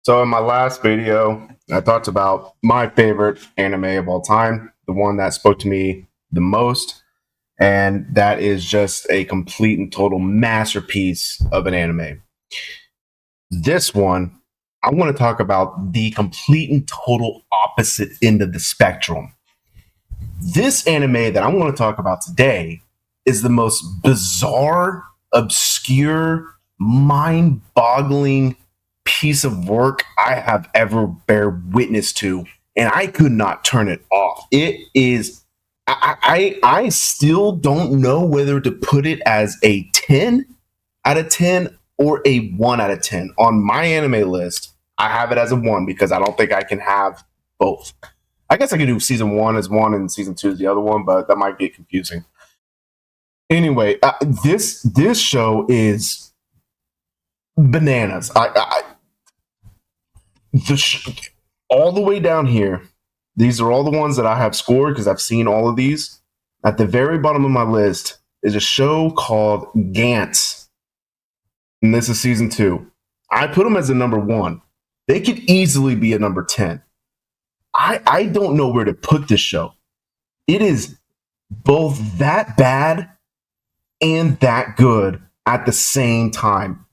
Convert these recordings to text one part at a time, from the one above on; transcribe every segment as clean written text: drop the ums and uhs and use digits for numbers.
So in my last video, I talked about my favorite anime of all time, the one that spoke to me the most, and that is just a complete and total masterpiece of an anime. This one, I want to talk about the complete and total opposite end of the spectrum. This anime that I want to talk about today is the most bizarre, obscure, mind-boggling piece of work I have ever bear witness to, and I could not turn it off. It is. I still don't know whether to put it as a 10 out of 10 or a 1 out of 10. On my anime list, I have it as a 1 because I don't think I can have both. I guess I could do season 1 as one and season 2 as the other one, but that might get confusing. Anyway, this show is bananas. All the way down here, these are all the ones that I have scored because I've seen all of these. At the very bottom of my list is a show called Gantz, and this is season 2. I put them as a number 1. They could easily be a number 10. I don't know where to put this show. It is both that bad and that good at the same time.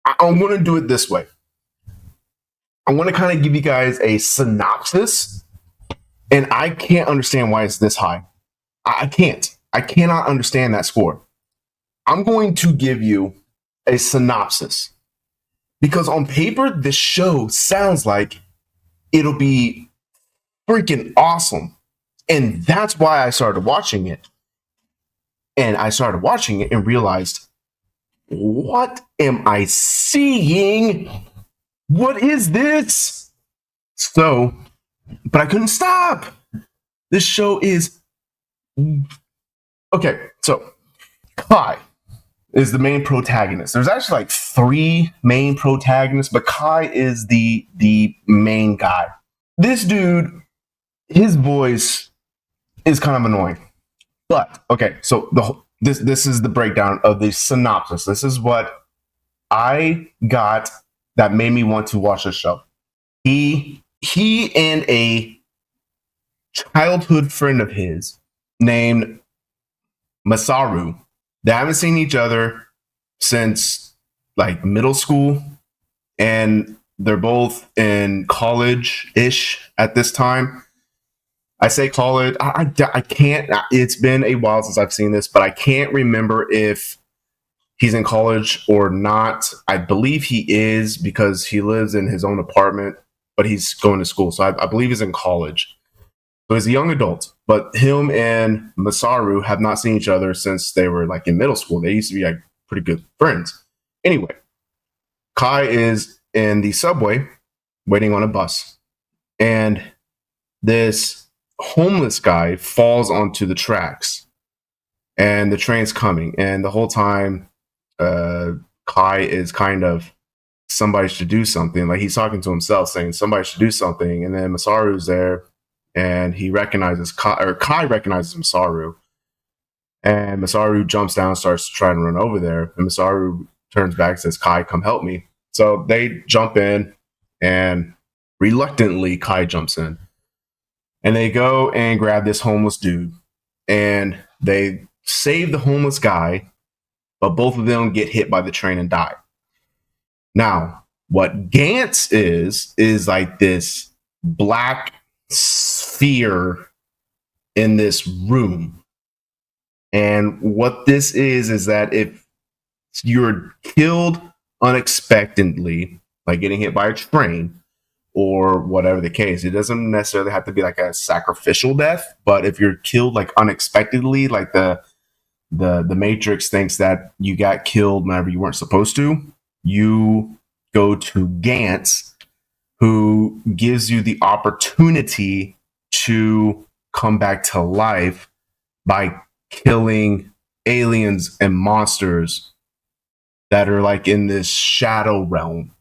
I'm going to do it this way. I want to kind of give you guys a synopsis, and I can't understand why it's this high. I can't. I cannot understand that score. I'm going to give you a synopsis because on paper, this show sounds like it'll be freaking awesome. And that's why I started watching it. And I started watching it and realized, what am I seeing? What is this? So, but I couldn't stop. This show is okay. So, Kai is the main protagonist. There's actually like 3 main protagonists, but Kai is the main guy. This dude, his voice is kind of annoying. But okay, so this is the breakdown of the synopsis. This is what I got that made me want to watch the show. He and a childhood friend of his named Masaru, they haven't seen each other since like middle school, and they're both in college-ish at this time. I say college. I can't. It's been a while since I've seen this, but I can't remember if he's in college or not. I believe he is because he lives in his own apartment, but he's going to school. So I believe he's in college. So he's a young adult, but him and Masaru have not seen each other since they were like in middle school. They used to be like pretty good friends. Anyway, Kai is in the subway waiting on a bus, and this homeless guy falls onto the tracks, and the train's coming, and the whole time Kai is kind of, somebody should do something. Like he's talking to himself saying somebody should do something, and then Masaru's there and he recognizes Kai, or Kai recognizes Masaru, and Masaru jumps down, starts trying to run over there, and Masaru turns back and says, Kai, come help me. So they jump in, and reluctantly Kai jumps in. And they go and grab this homeless dude, and they save the homeless guy, but both of them get hit by the train and die. Now, what Gantz is like this black sphere in this room. And what this is that if you're killed unexpectedly, like getting hit by a train, or whatever the case, it doesn't necessarily have to be like a sacrificial death, but if you're killed like unexpectedly, like the Matrix thinks that you got killed whenever you weren't supposed to, you go to Gantz, who gives you the opportunity to come back to life by killing aliens and monsters that are like in this shadow realm.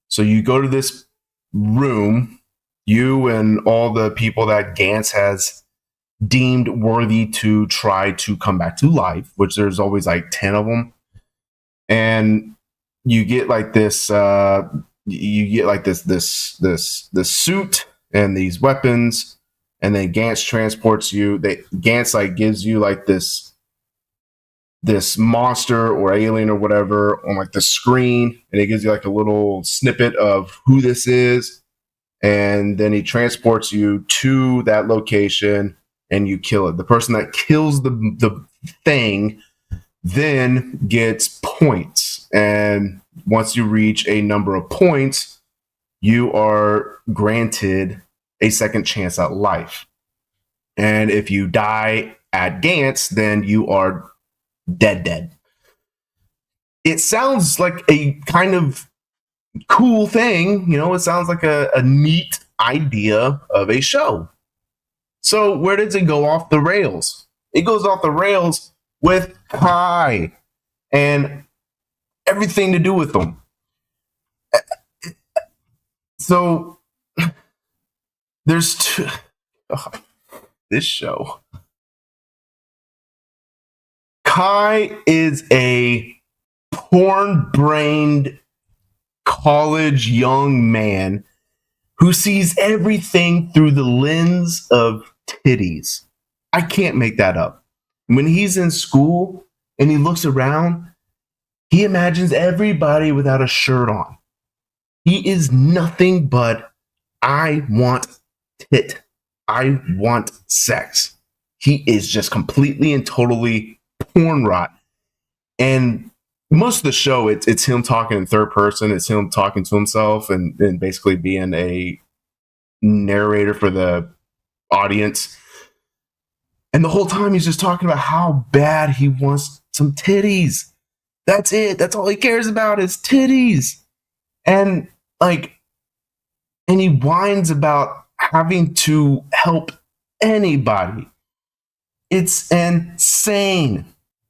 So you go to this room, you and all the people that Gantz has deemed worthy to try to come back to life, which there's always like 10 of them. And you get like this you get like this suit and these weapons, and then Gantz transports you. Gantz like gives you like this monster or alien or whatever on like the screen, and it gives you like a little snippet of who this is, and then he transports you to that location and you kill it. The person that kills the thing then gets points, and once you reach a number of points, you are granted a second chance at life. And if you die at Gantz, then you are dead. It sounds like a kind of cool thing, it sounds like a neat idea of a show. So where does it go off the rails? It goes off the rails with Kai and everything to do with them. So there's this show. Kai is a porn-brained college young man who sees everything through the lens of titties. I can't make that up. When he's in school and he looks around, he imagines everybody without a shirt on. He is nothing but, I want tit. I want sex. He is just completely and totally porn rot. And most of the show, it's him talking in third person. It's him talking to himself and basically being a narrator for the audience. And the whole time he's just talking about how bad he wants some titties. That's it. That's all he cares about is titties. And he whines about having to help anybody. It's insane.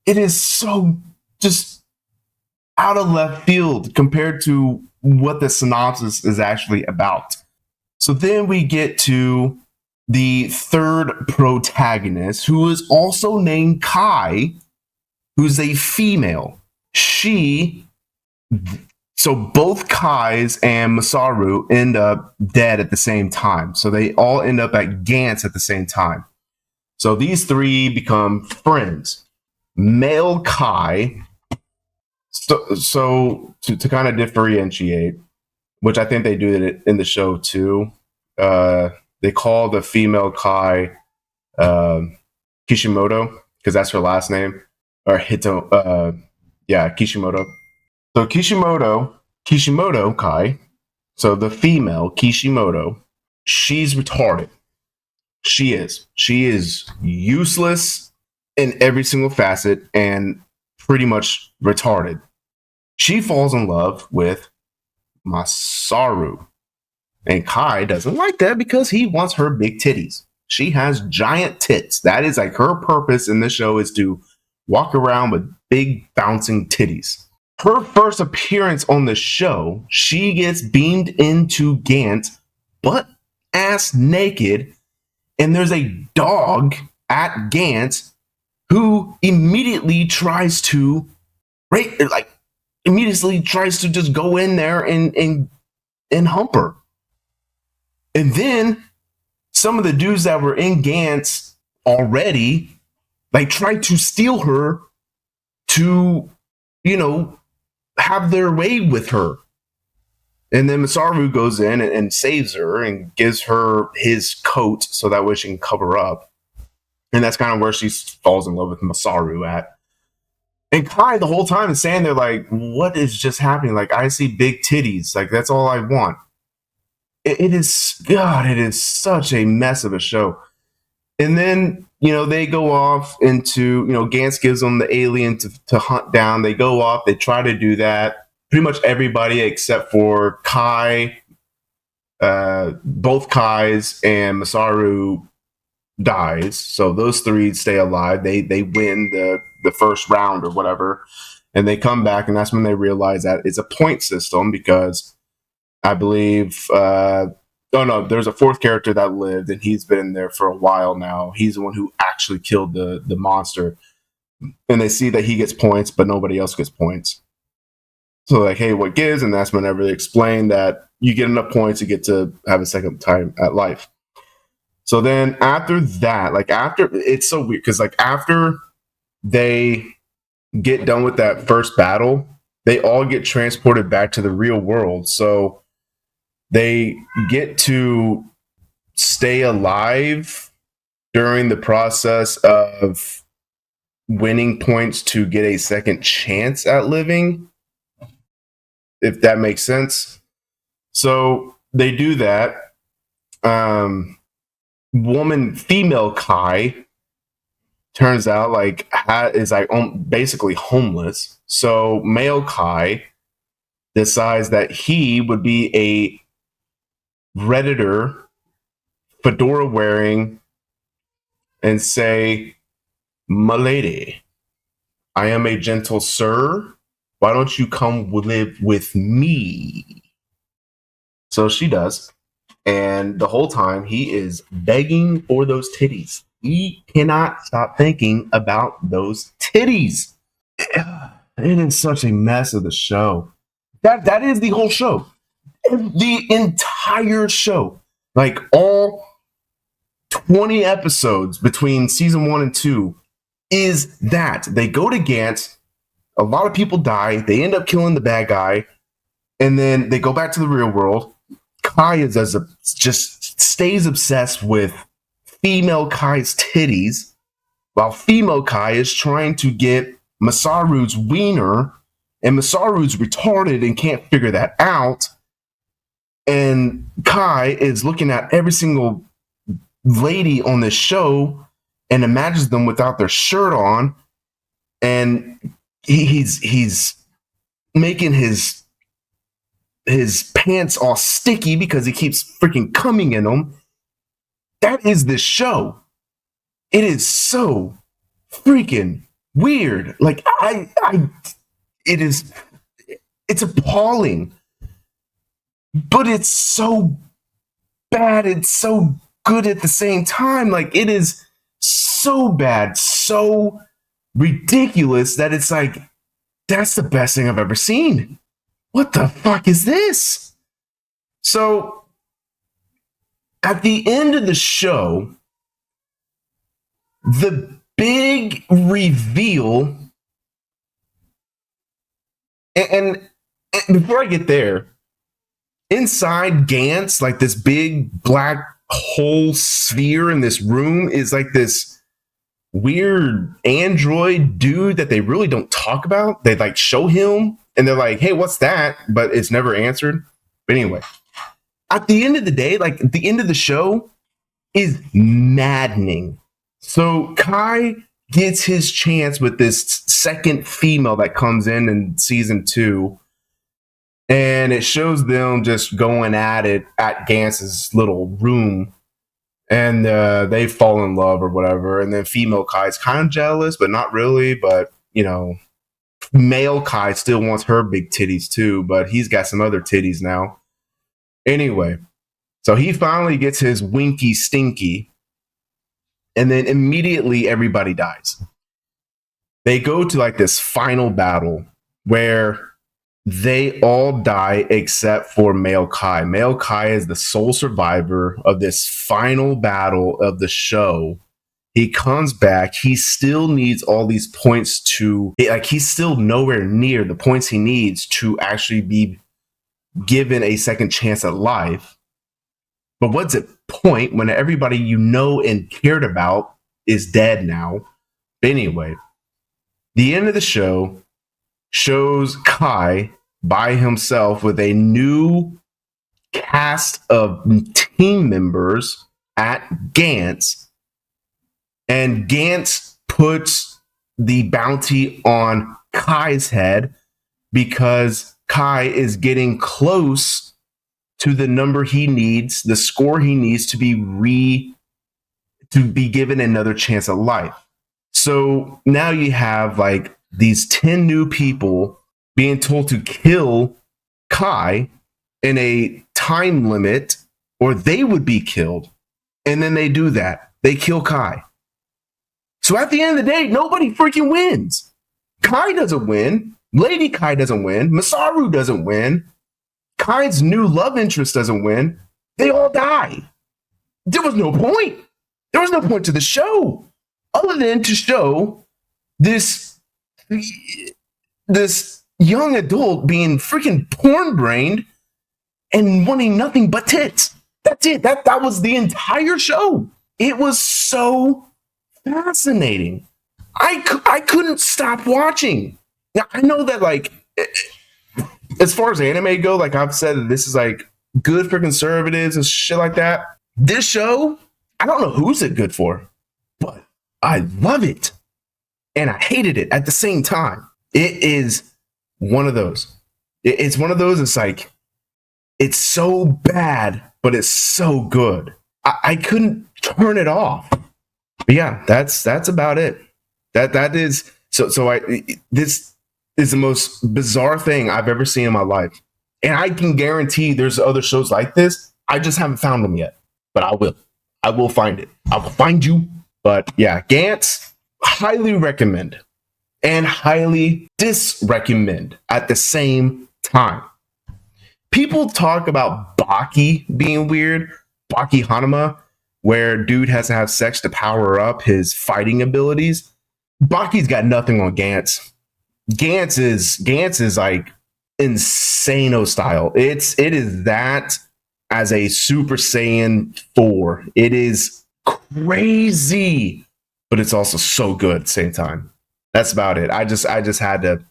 It is so just out of left field compared to what the synopsis is actually about. So then we get to the third protagonist, who is also named Kai, who's a female. So both Kais and Masaru end up dead at the same time. So they all end up at Gantz at the same time. So these three become friends. Male Kai, so to kind of differentiate, which I think they do it in the show too, they call the female Kai Kishimoto, because that's her last name, or Kishimoto. So Kishimoto Kai, so the female Kishimoto, she's retarded. She is useless in every single facet and pretty much retarded. She falls in love with Masaru. And Kai doesn't like that because he wants her big titties. She has giant tits. That is like her purpose in the show, is to walk around with big bouncing titties. Her first appearance on the show, she gets beamed into Gantz, butt ass naked, and there's a dog at Gantz who immediately tries to just go in there and hump her. And then some of the dudes that were in Gantz already tried to steal her to, have their way with her. And then Masaru goes in and saves her and gives her his coat so that way she can cover up. And that's kind of where she falls in love with Masaru at. And Kai the whole time is saying there, what is just happening? I see big titties. That's all I want. It is such a mess of a show. And then, they go off into, Gantz gives them the alien to hunt down. They go off, they try to do that. Pretty much everybody except for Kai, both Kais and Masaru dies. So those three stay alive. They win the first round or whatever. And they come back, and that's when they realize that it's a point system, because I believe there's a fourth character that lived, and he's been there for a while now. He's the one who actually killed the monster. And they see that he gets points, but nobody else gets points. So like, hey, what gives? And that's whenever they explain that you get enough points, you get to have a second time at life. So then after that, like after it's so weird because like after they get done with that first battle, they all get transported back to the real world. So they get to stay alive during the process of winning points to get a second chance at living, if that makes sense. So they do that. Female Kai turns out like is like basically homeless. So male Kai decides that he would be a redditor, fedora wearing, and say, "Milady, I am a gentle sir. Why don't you come live with me?" So she does. And the whole time he is begging for those titties. He cannot stop thinking about those titties. It is such a mess of the show. That is the whole show. The entire show. Like all 20 episodes between season 1 and 2 is that. They go to Gantz, a lot of people die, they end up killing the bad guy, and then they go back to the real world. Kai is just stays obsessed with female Kai's titties, while female Kai is trying to get Masaru's wiener, and Masaru's retarded and can't figure that out. And Kai is looking at every single lady on this show and imagines them without their shirt on, and he's making his pants all sticky because he keeps freaking coming in them. That is this show. It is so freaking weird. Like it's appalling, but it's so bad. It's so good at the same time. Like it is so bad, so ridiculous that it's like, that's the best thing I've ever seen. What the fuck is this? So at the end of the show, the big reveal, and before I get there, inside Gantz, like this big black whole sphere in this room, is like this weird android dude that they really don't talk about. They like show him and they're like, hey, what's that? But it's never answered. But anyway, at the end of the day, like the end of the show is maddening. So Kai gets his chance with this second female that comes in season 2. And it shows them just going at it at Gantz's little room. And they fall in love or whatever. And then female Kai's kind of jealous, but not really. But, you know, male Kai still wants her big titties too. But he's got some other titties now. Anyway, so he finally gets his winky stinky. And then immediately everybody dies. They go to like this final battle where they all die except for male Kai. Male Kai is the sole survivor of this final battle of the show. He comes back. He still needs all these points to, like, he's still nowhere near the points he needs to actually be given a second chance at life. But what's the point when everybody you know and cared about is dead now? But anyway, the end of the show shows Kai by himself with a new cast of team members at Gantz, and Gantz puts the bounty on Kai's head because Kai is getting close to the number he needs, the score he needs to be given another chance at life. So now you have like these 10 new people being told to kill Kai in a time limit or they would be killed. And then they do that. They kill Kai. So at the end of the day, nobody freaking wins. Kai doesn't win. Lady Kai doesn't win. Masaru doesn't win. Kai's new love interest doesn't win. They all die. There was no point. There was no point to the show other than to show this young adult being freaking porn brained and wanting nothing but tits. That's it. That was the entire show. It was so fascinating. I couldn't stop watching. Now I know that, like, as far as anime go, like I've said, this is like good for conservatives and shit like that. This show, I don't know who's it good for, but I love it and I hated it at the same time. It is one of those. It's one of those. It's like, it's so bad, but it's so good. I couldn't turn it off. But yeah, that's about it. That is so. This is the most bizarre thing I've ever seen in my life, and I can guarantee there's other shows like this. I just haven't found them yet, but I will. I will find it. I will find you. But yeah, Gantz, highly recommend and highly disrecommend at the same time. People talk about Baki being weird, Baki Hanuma, where dude has to have sex to power up his fighting abilities. Baki's got nothing on Gantz. Gantz is like insano style. It is that as a Super Saiyan 4. It is crazy, but it's also so good at the same time. That's about it. I just had to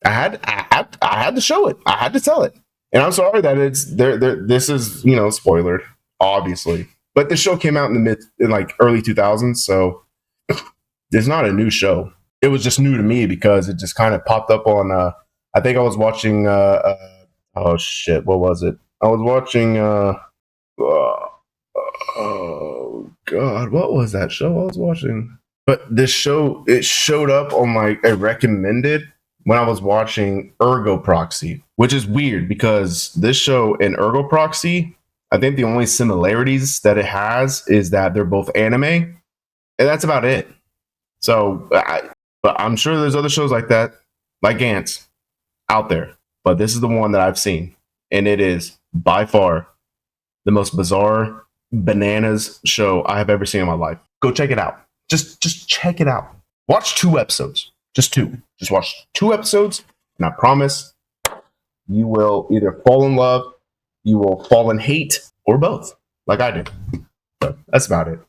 I had to show it. I had to tell it. And I'm sorry that it's there. This is, spoilered, obviously. But the show came out in like early 2000s, so it's not a new show. It was just new to me because it just kind of popped up on. I think I was watching. Oh shit! What was it? I was watching. Oh god! What was that show I was watching? But this show, it showed up on like a recommended when I was watching Ergo Proxy, which is weird because this show and Ergo Proxy, I think the only similarities that it has is that they're both anime, and that's about it. So, but I'm sure there's other shows like that, like Gantz, out there. But this is the one that I've seen, and it is by far the most bizarre bananas show I have ever seen in my life. Go check it out. Just check it out. Watch 2 episodes. Just 2. Just watch 2 episodes, and I promise you will either fall in love, you will fall in hate, or both, like I did. So that's about it.